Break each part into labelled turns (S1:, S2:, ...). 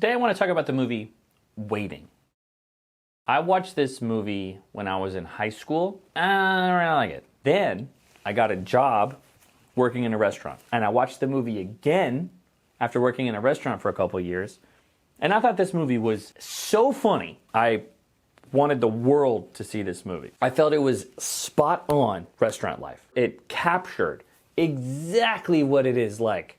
S1: Today I want to talk about the movie Waiting. I watched this movie when I was in high school. I don't really like it. Then I got a job working in a restaurant. And I watched the movie again after working in a restaurant for a couple years. And I thought this movie was so funny. I wanted the world to see this movie. I felt it was spot on restaurant life. It captured exactly what it is like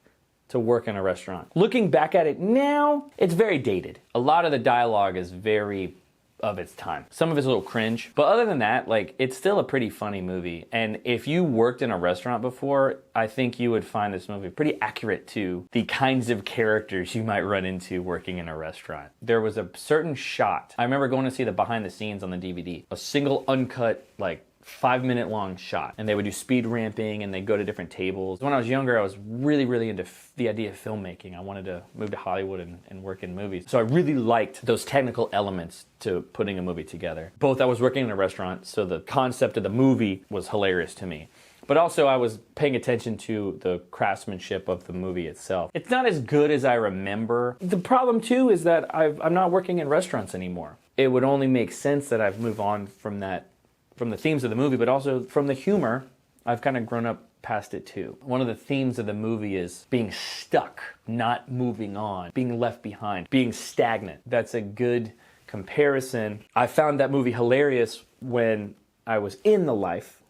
S1: to work in a restaurant. Looking back at it now, it's very dated. A lot of the dialogue is very of its time. Some of it's a little cringe, but other than that, like, it's still a pretty funny movie. And if you worked in a restaurant before, I think you would find this movie pretty accurate to the kinds of characters you might run into working in a restaurant. There was a certain shot. I remember going to see the behind the scenes on the DVD. A single uncut, like, 5-minute long shot, and they would do speed ramping and they'd go to different tables. When I was younger, I was really into the idea of filmmaking. I wanted to move to Hollywood and work in movies. So I really liked those technical elements to putting a movie together. Both I was working in a restaurant, so the concept of the movie was hilarious to me. But also I was paying attention to the craftsmanship of the movie itself. It's not as good as I remember. The problem too is that I'm not working in restaurants anymore. It would only make sense that I've moved on from that, from the themes of the movie, but also from the humor. I've kind of grown up past it too. One of the themes of the movie is being stuck, not moving on, being left behind, being stagnant. That's a good comparison. I found that movie hilarious when I was in the life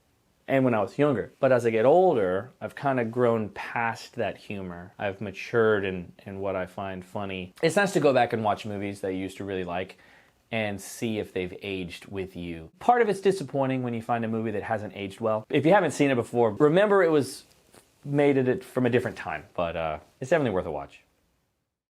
S1: and when I was younger. But as I get older, I've kind of grown past that humor. I've matured in what I find funny. It's nice to go back and watch movies that you used to really like and see if they've aged with you. Part of it's disappointing when you find a movie that hasn't aged well. If you haven't seen it before, remember it was made from a different time, but it's definitely worth a watch.